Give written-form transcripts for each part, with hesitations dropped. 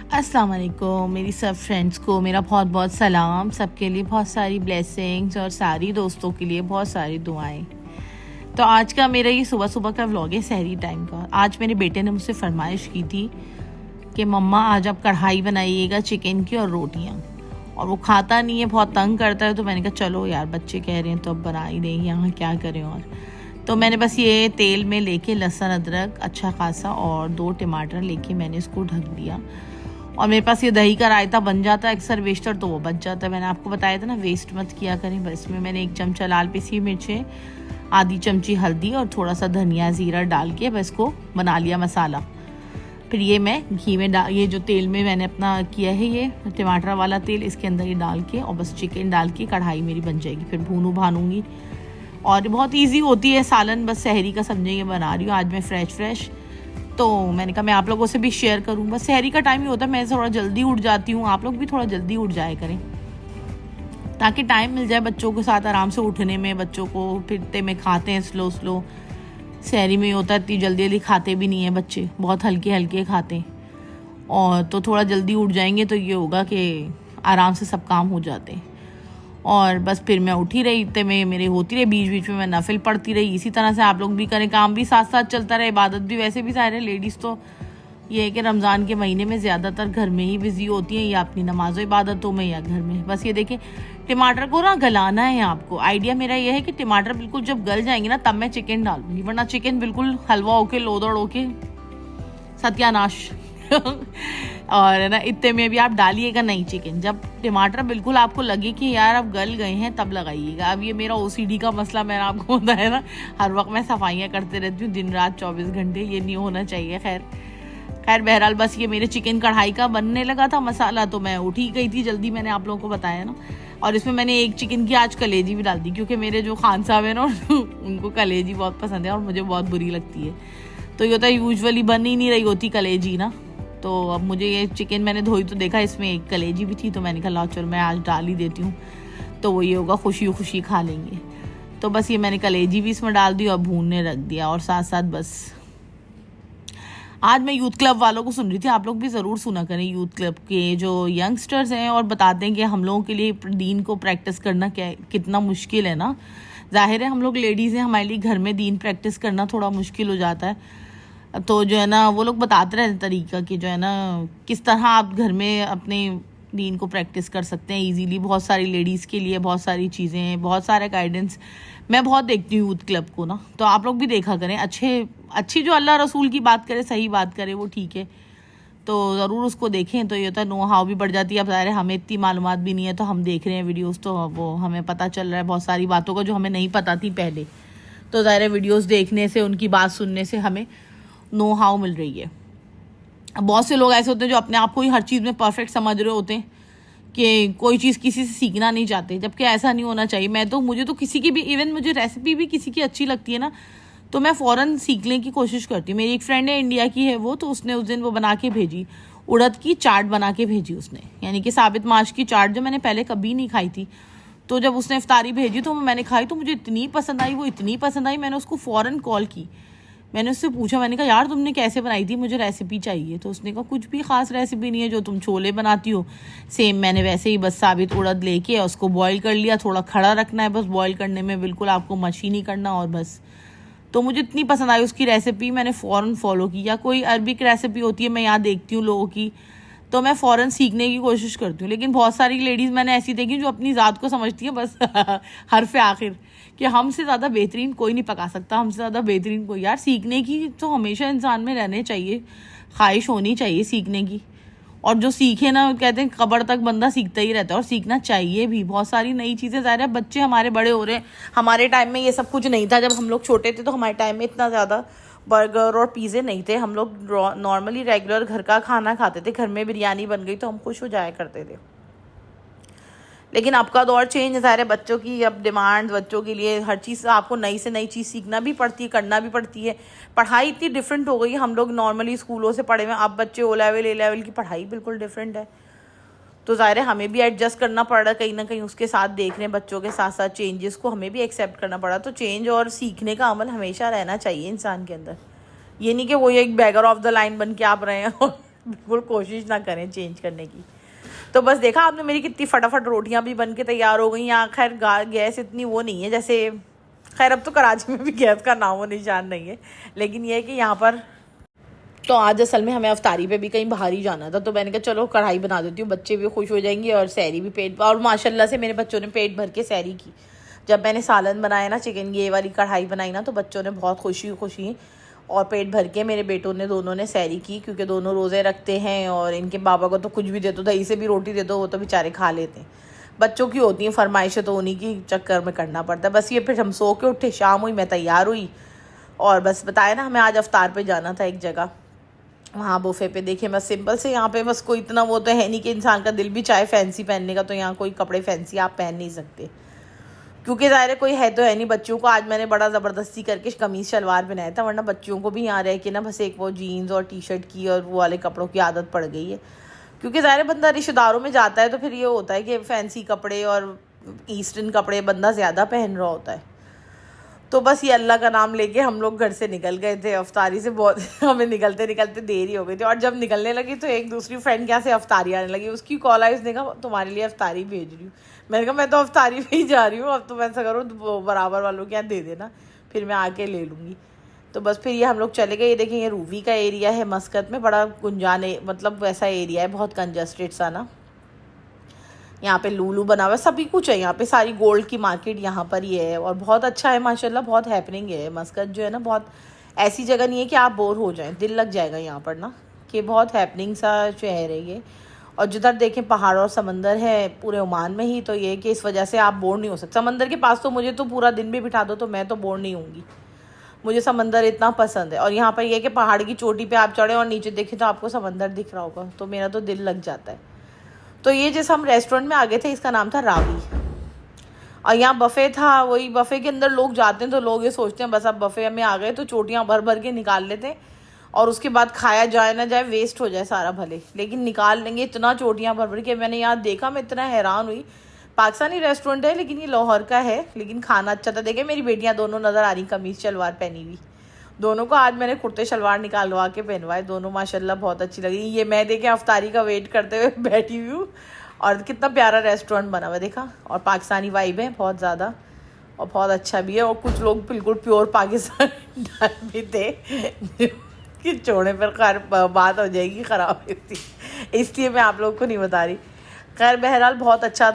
अस्सलाम वालेकुम मेरी सब फ्रेंड्स को मेरा बहुत बहुत सलाम। सबके लिए बहुत सारी ब्लेसिंग्स और सारी दोस्तों के लिए बहुत सारी दुआएं। तो आज का मेरा ये सुबह सुबह का व्लॉग है सहरी टाइम का। आज मेरे बेटे ने मुझसे फरमाइश की थी कि मम्मा आज आप कढ़ाई बनाइएगा चिकन की और रोटियां, और वो खाता नहीं है, बहुत तंग करता है। तो मैंने कहा चलो यार बच्चे कह रहे हैं तो अब बना ही देंगे, यहाँ क्या करें। और तो मैंने बस ये तेल में लेके लहसुन अदरक अच्छा खासा और 2 टमाटर लेके मैंने इसको ढक दिया। और मेरे पास ये दही का रायता बन जाता है अक्सर वेस्टर, तो वो बच जाता है। मैंने आपको बताया था ना वेस्ट मत किया करें। बस इसमें मैंने 1 चमचा लाल पिसी मिर्चें, आधी चमची हल्दी और थोड़ा सा धनिया ज़ीरा डाल के बस इसको बना लिया मसाला। फिर ये मैं घी में ये जो तेल में मैंने अपना किया है ये टमाटर वाला तेल, इसके अंदर ये डाल के और बस चिकन डाल के कढ़ाई मेरी बन जाएगी। फिर भानूंगी और बहुत ईजी होती है सालन। बस सहरी का समझेंगे बना रही हूँ आज मैं फ्रेश। तो मैंने कहा मैं आप लोगों से भी शेयर करूँ। बस सहरी का टाइम ही होता है, मैं थोड़ा जल्दी उठ जाती हूँ, आप लोग भी थोड़ा जल्दी उठ जाए करें ताकि टाइम मिल जाए बच्चों के साथ आराम से उठने में। बच्चों को फिरते में खाते हैं स्लो सहरी में होता है, इतनी जल्दी खाते भी नहीं है बच्चे, बहुत हल्के खाते हैं। और तो थोड़ा जल्दी उठ जाएंगे तो ये होगा कि आराम से सब काम हो जाते हैं। और बस फिर मैं उठी रही, इतने में मेरे होती रही, बीच में मैं नफिल पढ़ती रही। इसी तरह से आप लोग भी करें, काम भी साथ साथ चलता रहे, इबादत भी। वैसे भी सारे लेडीज़ तो ये है कि रमज़ान के महीने में ज़्यादातर घर में ही बिजी होती हैं, या अपनी नमाज़ो इबादतों में या घर में। बस ये देखें टमाटर को ना गलाना है आपको। आइडिया मेरा ये है कि टमाटर बिल्कुल जब गल जाएंगे ना तब मैं चिकन डालूंगी, वरना चिकन बिल्कुल हलवा होके लोदड़ होके सत्यानाश और है ना इतने में भी आप डालिएगा नहीं चिकन। जब टमाटर बिल्कुल आपको लगे कि यार अब गल गए हैं तब लगाइएगा। अब ये मेरा ओसीडी का मसला मैंने आपको बताया ना, हर वक्त मैं सफाइयाँ करते रहती हूँ दिन रात 24 घंटे, ये नहीं होना चाहिए। खैर बहरहाल बस ये मेरे चिकन कढ़ाई का बनने लगा था मसाला, तो मैं उठी गई थी जल्दी, मैंने आप लोगों को बताया ना। और इसमें मैंने 1 चिकन की आज कलेजी भी डाल दी, क्योंकि मेरे जो खान साहब है ना उनको कलेजी बहुत पसंद है और मुझे बहुत बुरी लगती है। तो ये होता है यूजुअली बन ही नहीं रही होती कलेजी ना। तो अब मुझे ये चिकन मैंने धोई तो देखा इसमें 1 कलेजी भी थी, तो मैंने कहा ला चलो मैं आज डाल ही देती हूँ, तो वो ये होगा खुशी खा लेंगे। तो बस ये मैंने कलेजी भी इसमें डाल दी और भूनने रख दिया। और साथ साथ बस आज मैं यूथ क्लब वालों को सुन रही थी, आप लोग भी ज़रूर सुना करें। यूथ क्लब के जो यंगस्टर्स हैं और बताते हैं कि हम लोगों के लिए दीन को प्रैक्टिस करना कितना मुश्किल है ना। जाहिर है हम लोग लेडीज़ हैं, हमारे लिए घर में दीन प्रैक्टिस करना थोड़ा मुश्किल हो जाता है। तो जो है ना वो लोग बताते रहते तरीका कि जो है ना किस तरह आप घर में अपने दीन को प्रैक्टिस कर सकते हैं ईजीली। बहुत सारी लेडीज़ के लिए बहुत सारी चीज़ें हैं, बहुत सारे गाइडेंस मैं बहुत देखती हूँ यूथ क्लब को ना। तो आप लोग भी देखा करें, अच्छी जो अल्लाह रसूल की बात करे, सही बात करे, वो ठीक है, तो ज़रूर उसको देखें। तो ये होता है नो हाउ भी बढ़ जाती है। अब ज़ाहिर है हमें इतनी मालूमात भी नहीं है, तो हम देख रहे हैं वीडियोस, तो वो हमें पता चल रहा है बहुत सारी बातों का जो हमें नहीं पता थी पहले। तो ज़ाहिर है वीडियोस देखने से, उनकी बात सुनने से हमें नो हाउ मिल रही है। अब बहुत से लोग ऐसे होते हैं जो अपने आप को ही हर चीज़ में परफेक्ट समझ रहे होते हैं कि कोई चीज़ किसी से सीखना नहीं चाहते, जबकि ऐसा नहीं होना चाहिए। मुझे तो किसी की भी, इवन मुझे रेसिपी भी किसी की अच्छी लगती है ना, तो मैं फ़ौरन सीखने की कोशिश करती हूँ। मेरी एक फ्रेंड है, इंडिया की है वो, तो उसने उस दिन वो बना के भेजी, उड़द की चाट बना के भेजी उसने, यानी कि साबित माश की चाट, जो मैंने पहले कभी नहीं खाई थी। तो जब उसने इफ्तारी भेजी तो मैंने खाई, तो मुझे इतनी पसंद आई, वो इतनी पसंद आई, मैंने उसको फ़ौरन कॉल की, मैंने उससे पूछा, मैंने कहा यार तुमने कैसे बनाई थी, मुझे रेसिपी चाहिए। तो उसने कहा कुछ भी ख़ास रेसिपी नहीं है, जो तुम छोले बनाती हो सेम मैंने वैसे ही बस साबित उड़द लेके उसको बॉईल कर लिया, थोड़ा खड़ा रखना है बस बॉईल करने में, बिल्कुल आपको मशी नहीं करना, और बस। तो मुझे इतनी पसंद आई उसकी रेसिपी, मैंने फ़ौरन फॉलो की। या कोई अरबिक रेसिपी होती है, मैं यहाँ देखती हूँ लोगों की, तो मैं फ़ौरन सीखने की कोशिश करती हूँ। लेकिन बहुत सारी लेडीज़ मैंने ऐसी देखी जो अपनी ज़ात को समझती है बस हरफ आखिर, कि हमसे ज़्यादा बेहतरीन कोई नहीं पका सकता, हमसे ज़्यादा बेहतरीन कोई। यार सीखने की तो हमेशा इंसान में रहने चाहिए, ख्वाहिश होनी चाहिए सीखने की। और जो सीखे ना, कहते हैं कब्र तक बंदा सीखता ही रहता है, और सीखना चाहिए भी। बहुत सारी नई चीज़ें, ज़ाहिर है बच्चे हमारे बड़े हो रहे हैं, हमारे टाइम में ये सब कुछ नहीं था। जब हम लोग छोटे थे तो हमारे टाइम में इतना ज़्यादा बर्गर और पिज़्ज़े नहीं थे, हम लोग नॉर्मली रेगुलर घर का खाना खाते थे। घर में बिरयानी बन गई तो हम खुश हो जाया करते थे। लेकिन अब का दौर चेंज है, सारे बच्चों की अब डिमांड्स, बच्चों के लिए हर चीज़ आपको नई से नई चीज़ सीखना भी पड़ती है, करना भी पड़ती है। पढ़ाई इतनी डिफरेंट हो गई है, हम लोग नॉर्मली स्कूलों से पढ़े हुए, अब बच्चे ओ लेवल ए लेवल की पढ़ाई बिल्कुल डिफरेंट है। तो ज़ाहिर है हमें भी एडजस्ट करना पड़ रहा है कहीं ना कहीं, उसके साथ देख रहे हैं बच्चों के साथ साथ चेंजेस को हमें भी एक्सेप्ट करना पड़ा। तो चेंज और सीखने का अमल हमेशा रहना चाहिए इंसान के अंदर। ये नहीं कि वो एक बैगर ऑफ द लाइन बन के आप रहे हैं बिल्कुल कोशिश ना करें चेंज करने की। तो बस देखा आपने मेरी कितनी फटाफट रोटियां भी बन के तैयार हो गई। यहाँ खैर गैस इतनी वो नहीं है जैसे, खैर अब तो कराची में भी गैस का नामो निशान नहीं है, लेकिन ये है कि यहाँ पर तो आज असल में हमें अफ्तारी पे भी कहीं बाहर ही जाना था, तो मैंने कहा चलो कढ़ाई बना देती हूँ, बच्चे भी खुश हो जाएंगे और सैरी भी पेट, और माशाल्लाह से मेरे बच्चों ने पेट भर के सैरी की। जब मैंने सालन बनाया ना, चिकन की ये वाली कढ़ाई बनाई ना, तो बच्चों ने बहुत खुशी और पेट भर के मेरे बेटों ने दोनों ने सैरी की, क्योंकि दोनों रोज़े रखते हैं और इनके बाबा को तो कुछ भी दे दो, दही से भी रोटी दे दो वो तो बेचारे खा लेते हैं। बच्चों की होती हैं फरमाइशें, तो उन्हीं की चक्कर में करना पड़ता है। बस ये फिर हम सो के उठे, शाम हुई, मैं तैयार हुई और बस बताया ना हमें आज अफ्तार पे जाना था एक जगह, वहाँ बुफे पे। देखे बस सिंपल से यहाँ पे बस कोई इतना वो तो है नहीं कि इंसान का दिल भी चाहे फैंसी पहनने का, तो यहाँ कोई कपड़े फैंसी आप पहन नहीं सकते, क्योंकि ज़ाहिर है कोई है तो है नहीं। बच्चों को आज मैंने बड़ा ज़बरदस्ती करके कमीज़ शलवार पहनाया था, वरना बच्चियों को भी यहाँ रह के ना बस एक वो जीन्स और टी शर्ट की और वो वाले कपड़ों की आदत पड़ गई है, क्योंकि ज़ाहिर है बंदा रिश्तेदारों में जाता है तो फिर ये होता है कि फैंसी कपड़े और ईस्टर्न कपड़े बंदा ज़्यादा पहन रहा होता है। तो बस ये अल्लाह का नाम लेके हम लोग घर से निकल गए थे अफ्तारी से। बहुत हमें निकलते निकलते देरी हो गई थी, और जब निकलने लगी तो एक दूसरी फ्रेंड क्या से अफ्तारी आने लगी, उसकी कॉल आई, उसने कहा तुम्हारे लिए अफ्तारी भेज रही हूँ। मैंने कहा मैं तो अफ्तारी पे ही जा रही हूँ, अब तो मैं ऐसा करूँ तो बराबर वालों के यहाँ दे देना, फिर मैं आके ले लूँगी। तो बस फिर ये हम लोग चले गए। ये देखें ये रूवी का एरिया है मस्कत में, बड़ा गुंजाने मतलब वैसा एरिया है, बहुत कंजस्टेड सा ना। यहाँ पे लूलू बना हुआ है, सभी कुछ है यहाँ पे, सारी गोल्ड की मार्केट यहाँ पर ही है और बहुत अच्छा है माशाल्लाह, बहुत हैपनिंग है। मस्कत जो है ना बहुत ऐसी जगह नहीं है कि आप बोर हो जाएं, दिल लग जाएगा यहाँ पर ना, कि बहुत हैपनिंग सा शहर है ये। और जिधर देखें पहाड़ और समंदर है पूरे ओमान में ही, तो ये कि इस वजह से आप बोर नहीं हो सकते। समंदर के पास तो मुझे तो पूरा दिन भी बिठा दो तो मैं तो बोर नहीं होंगी, मुझे समंदर इतना पसंद है। और यहाँ पर यह कि पहाड़ की चोटी पे आप चढ़े और नीचे देखें तो आपको समंदर दिख रहा होगा, तो मेरा तो दिल लग जाता है। तो ये जिस हम रेस्टोरेंट में आ गए थे इसका नाम था रावी, और यहाँ बफ़े था। वही बफ़े के अंदर लोग जाते हैं तो लोग ये सोचते हैं बस अब बफ़े में आ गए तो चोटियाँ भर भर के निकाल लेते हैं और उसके बाद खाया जाए ना जाए, वेस्ट हो जाए सारा भले, लेकिन निकाल लेंगे इतना चोटियाँ भर भर के। मैंने यहाँ देखा, मैं इतना हैरान हुई। पाकिस्तानी रेस्टोरेंट है लेकिन ये लाहौर का है, लेकिन खाना अच्छा था। देखे मेरी बेटियाँ दोनों नज़र आ रही, कमीज़ शलवार पहनी हुई, दोनों को आज मैंने कुर्ते शलवार निकालवा के पहनवाए, दोनों माशाल्लाह बहुत अच्छी लगी। ये मैं देखे अफ्तारी का वेट करते हुए बैठी हुई हूँ, और कितना प्यारा रेस्टोरेंट बना हुआ देखा, और पाकिस्तानी वाइब है बहुत ज़्यादा और बहुत अच्छा भी है। और कुछ लोग बिल्कुल प्योर पाकिस्तानी भी थे कि छोड़ने पर खैर बात हो जाएगी ख़राब, इसलिए मैं आप लोग को नहीं बता रही। खैर बहरहाल बहुत अच्छा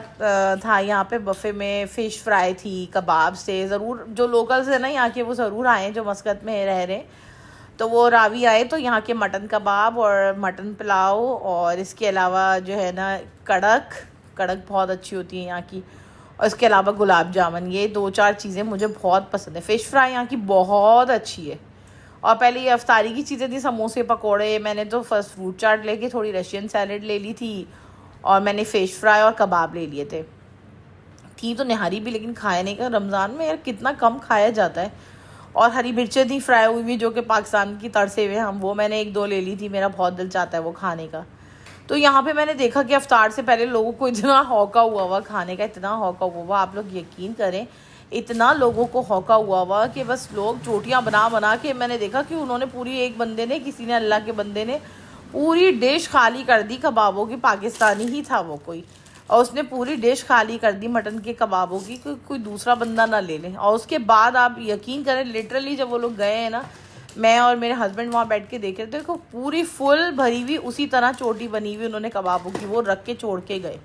था। यहाँ पे बफ़े में फ़िश फ्राई थी, कबाब से ज़रूर जो लोकल्स है ना यहाँ के वो ज़रूर आए जो मस्कत में रह रहे, तो वो रावी आए तो यहाँ के मटन कबाब और मटन पुलाव, और इसके अलावा जो है ना कड़क बहुत अच्छी होती है यहाँ की, और इसके अलावा गुलाब जामुन, ये 2-4 चीज़ें मुझे बहुत पसंद है। फ़िश फ्राई यहाँ की बहुत अच्छी है। और पहले ये अफ्तारी की चीज़ें थी, समोसे पकोड़े, मैंने तो फर्स्ट फ्रूट चाट लेके थोड़ी रशियन सैलड ले ली थी, और मैंने फ़िश फ्राई और कबाब ले लिए थे। थी तो निहारी भी, लेकिन खाया नहीं, का रमज़ान में यार कितना कम खाया जाता है। और हरी मिर्चें थी फ्राई हुई हुई, जो कि पाकिस्तान की तड़से हुए हम, वो मैंने 1-2 ले ली थी, मेरा बहुत दिल चाहता है वो खाने का। तो यहाँ पे मैंने देखा कि अफ्तार से पहले लोगों को इतना हौका हुआ खाने का, इतना हौका हुआ, आप लोग यकीन करें इतना लोगों को हौका हुआ कि बस लोग चोटियाँ बना बना के, मैंने देखा कि उन्होंने पूरी, एक बंदे ने, किसी ने, अल्लाह के बंदे ने पूरी डिश खाली कर दी कबाबों की, पाकिस्तानी ही था वो कोई, और उसने पूरी डिश खाली कर दी मटन के कबाबों की, कोई दूसरा बंदा ना ले लें। और उसके बाद आप यकीन करें लिटरली जब वो लोग गए हैं ना, मैं और मेरे हस्बैंड वहाँ बैठ के देख रहे थे, देखो पूरी फुल भरी हुई उसी तरह चोटी बनी हुई उन्होंने कबाबों की, वो रख के छोड़ के गए।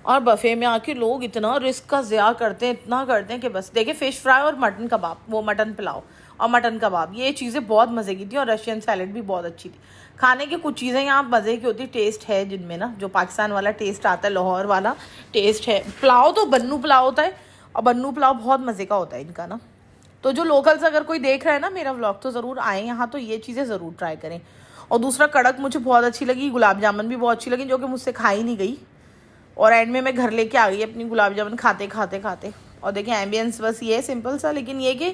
और बफ़े में आके लोग इतना रिस्क का ज़िया करते हैं, इतना करते हैं कि बस। देखे फ़िश फ्राई और मटन कबाब, वो मटन पुलाव और मटन कबाब, ये चीज़ें बहुत मज़े की थी, और रशियन सैलड भी बहुत अच्छी थी। खाने की कुछ चीज़ें यहाँ मज़े की होती, टेस्ट है जिनमें ना, जो पाकिस्तान वाला टेस्ट आता है, लाहौर वाला टेस्ट है। पुलाव तो बन्नू पुलाव होता है, और बन्नू पुलाव बहुत मज़े का होता है इनका ना। तो जो लोकल्स अगर कोई देख रहा है ना मेरा व्लॉग, तो ज़रूर आएँ यहाँ, तो ये चीज़ें ज़रूर ट्राई करें। और दूसरा कड़क मुझे बहुत अच्छी लगी, गुलाब जामुन भी बहुत अच्छी लगी, जो कि मुझसे खाई नहीं गई, और एंड में मैं घर लेके आ गई अपनी गुलाब जामुन खाते खाते। और देखिए एम्बियंस बस ये है सिंपल सा, लेकिन ये कि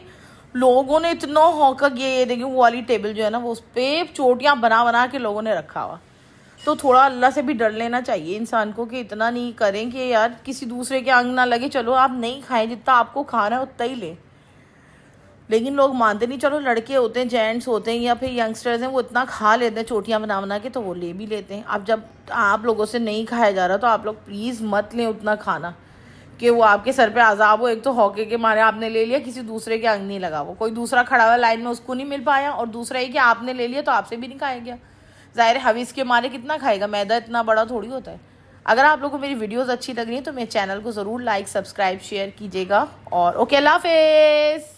लोगों ने इतना हौका किया। ये देखिए वो वाली टेबल जो है ना, वो उस पर चोटियाँ बना बना के लोगों ने रखा हुआ। तो थोड़ा अल्लाह से भी डर लेना चाहिए इंसान को, कि इतना नहीं करें कि यार किसी दूसरे के अंग ना लगे। चलो आप नहीं खाएं, जितना आपको खाना है उतना ही लें। लेकिन लोग मानते नहीं। चलो लड़के होते हैं, जेंट्स होते हैं या फिर यंगस्टर्स हैं, वो इतना खा लेते हैं चोटियाँ बना बना के, तो वो ले भी लेते हैं। अब जब आप लोगों से नहीं खाया जा रहा तो आप लोग प्लीज़ मत लें उतना खाना कि वो आपके सर पे अजाब हो। एक तो हौके के मारे आपने ले लिया, किसी दूसरे के अंग नहीं लगा, वो कोई दूसरा खड़ा हुआ लाइन में उसको नहीं मिल पाया, और दूसरा ये कि आपने ले लिया तो आपसे भी नहीं खाया गया। ज़ाहिर हवीस के मारे कितना खाएगा, मैदा इतना बड़ा थोड़ी होता है। अगर आप लोगों को मेरी वीडियोस अच्छी लग रही हैं तो मेरे चैनल को ज़रूर लाइक, सब्सक्राइब, शेयर कीजिएगा। और ओके, अल्लाह हाफिज़।